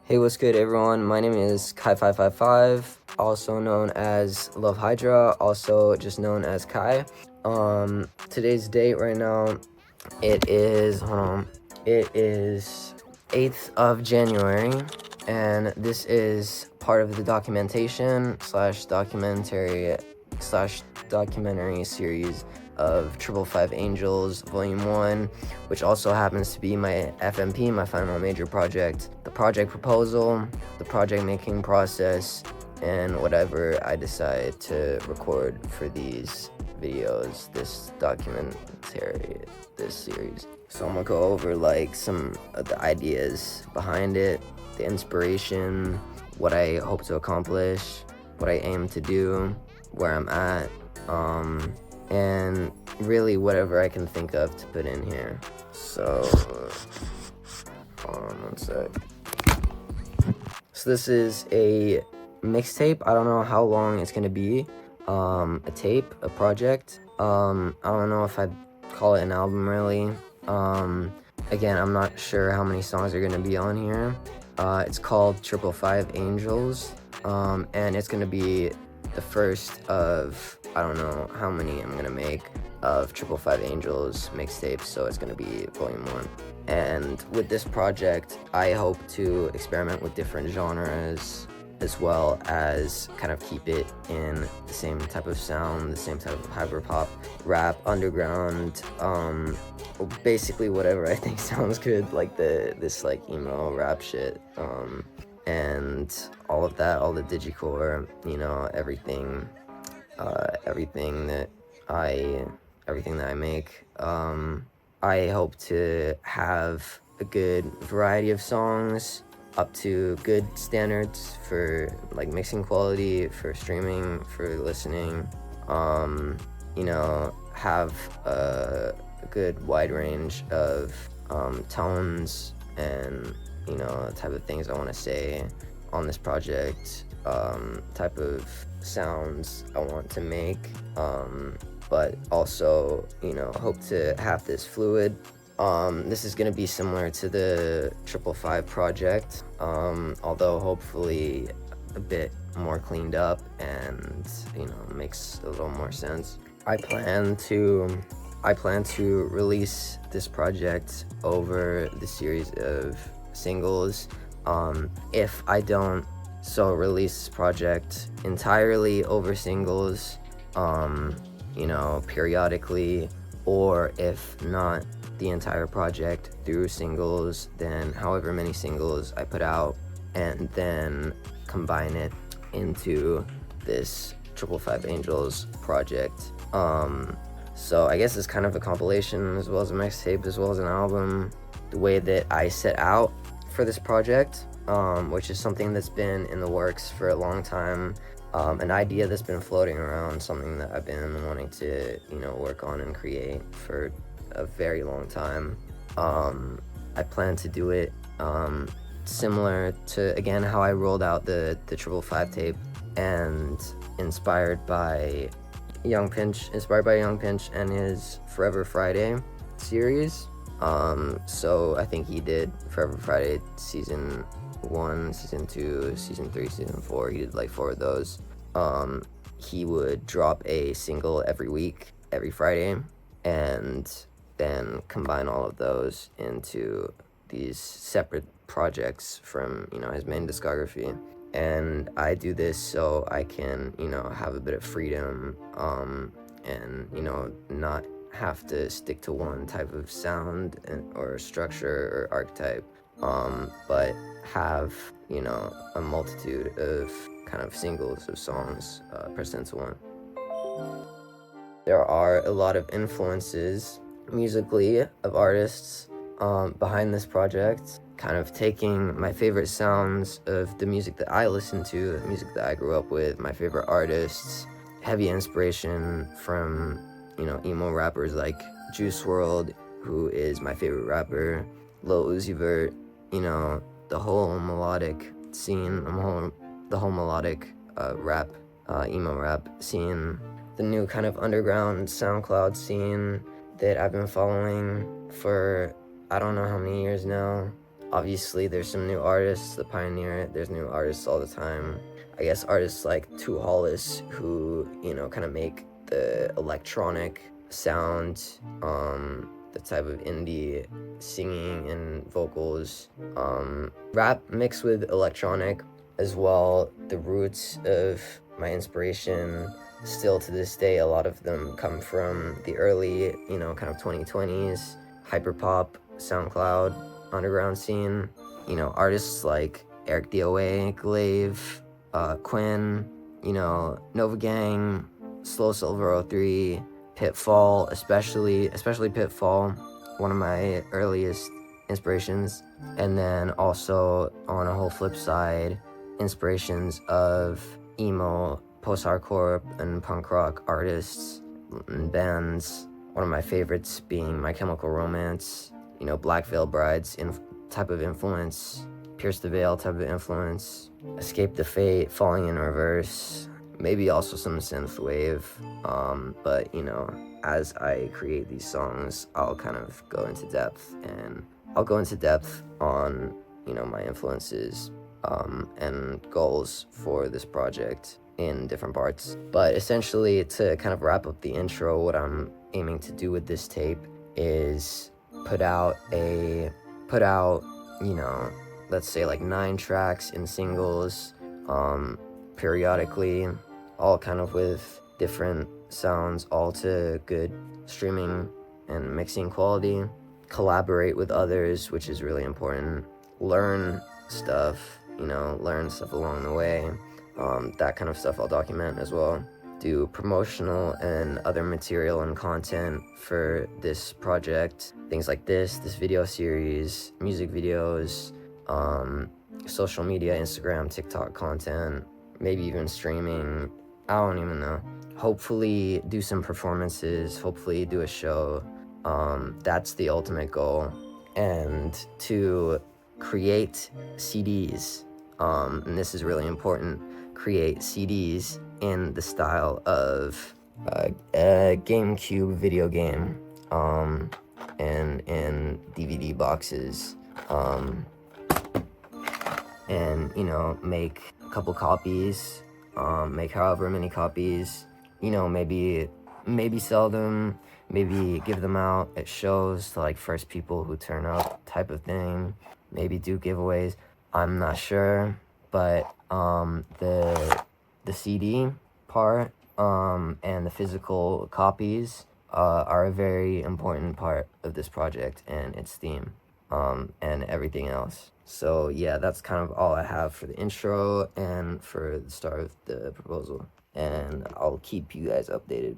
Hey, what's good, everyone? My name is Kai555, also known as Love Hydra, also just known as Kai. Today's date right now, it is 8th of January, and this is part of the documentation slash documentary series of TRPLFIVEANGELZ Volume 1, which also happens to be my FMP, my final major project, the project proposal, the project making process, and whatever I decide to record for these videos, this series. So I'm gonna go over like some of the ideas behind it, the inspiration, what I hope to accomplish, what I aim to do, where I'm at, and really whatever I can think of to put in here. So, hold on one sec. So this is a mixtape. I don't know how long it's gonna be. A tape, a project. I don't know if I'd call it an album really. Again, I'm not sure how many songs are gonna be on here. It's called TRPLFIVEANGELZ, and it's gonna be the first of, I don't know how many I'm gonna make of TRPLFIVEANGELZ mixtapes, so it's gonna be volume 1. And with this project, I hope to experiment with different genres, as well as kind of keep it in the same type of sound, the same type of hyperpop, rap, underground, basically whatever I think sounds good, like this like emo rap shit, and all of that, all the digicore, you know, everything that I make. I hope to have a good variety of songs up to good standards for like mixing quality, for streaming, for listening. You know, have a good wide range of tones and, you know, type of things I want to say on this project, type of sounds I want to make, but also, you know, hope to have this fluid. This is going to be similar to the TRPLFIVE project, although hopefully a bit more cleaned up and, you know, makes a little more sense. I plan to release this project over the series of singles. If I don't release this project entirely over singles, you know, periodically, or if not the entire project through singles, then however many singles I put out, and then combine it into this TRPLFIVEANGELZ project. So I guess it's kind of a compilation as well as a mixtape as well as an album. The way that I set out for this project, which is something that's been in the works for a long time, an idea that's been floating around, something that I've been wanting to, you know, work on and create for a very long time. I plan to do it similar to, again, how I rolled out the TRPLFIVE tape, and inspired by Young Pinch and his Forever Friday series. So I think he did Forever Friday season 1, season 2, season 3, season 4. He did like 4 of those. He would drop a single every week, every Friday, and then combine all of those into these separate projects from, you know, his main discography. And I do this so I can, you know, have a bit of freedom, and, you know, not have to stick to one type of sound or structure or archetype, but have, you know, a multitude of kind of singles of songs pressed into one. There are a lot of influences musically of artists behind this project, kind of taking my favorite sounds of the music that I listen to, the music that I grew up with, my favorite artists, heavy inspiration from, you know, emo rappers like Juice WRLD, who is my favorite rapper, Lil Uzi Vert, you know, the whole melodic scene, the whole melodic rap, emo rap scene, the new kind of underground SoundCloud scene that I've been following for I don't know how many years now. Obviously, there's some new artists that pioneer it. There's new artists all the time. I guess artists like Two Hollis, who, you know, kind of make the electronic sound, the type of indie singing and vocals, rap mixed with electronic as well. The roots of my inspiration, still to this day, a lot of them come from the early, you know, kind of 2020s hyperpop, SoundCloud, underground scene. You know, artists like Eric DOA, Glaive, Quinn, you know, Nova Gang, Slow Silver 03, Pitfall, especially Pitfall, one of my earliest inspirations. And then also, on a whole flip side, inspirations of emo, post-hardcore, and punk rock artists and bands. One of my favorites being My Chemical Romance, you know, Black Veil Brides type of influence, Pierce the Veil type of influence, Escape the Fate, Falling in Reverse, maybe also some synthwave. But, you know, as I create these songs, I'll kind of go into depth, and I'll go into depth on, you know, my influences and goals for this project in different parts. But essentially, to kind of wrap up the intro, what I'm aiming to do with this tape is put out, you know, let's say like 9 tracks in singles, periodically, all kind of with different sounds, all to good streaming and mixing quality. Collaborate with others, which is really important. Learn stuff, you know, learn stuff along the way. That kind of stuff I'll document as well. Do promotional and other material and content for this project. Things like this video series, music videos, social media, Instagram, TikTok content, maybe even streaming. I don't even know. Hopefully do some performances, hopefully do a show. That's the ultimate goal. And to create CDs, and this is really important, create CDs in the style of a GameCube video game, and in DVD boxes, and, you know, make a couple copies, make however many copies, you know, maybe sell them, maybe give them out at shows to like first people who turn up type of thing, maybe do giveaways. I'm not sure, but the CD part, and the physical copies are a very important part of this project and its theme, and everything else. So yeah, that's kind of all I have for the intro and for the start of the proposal, and I'll keep you guys updated.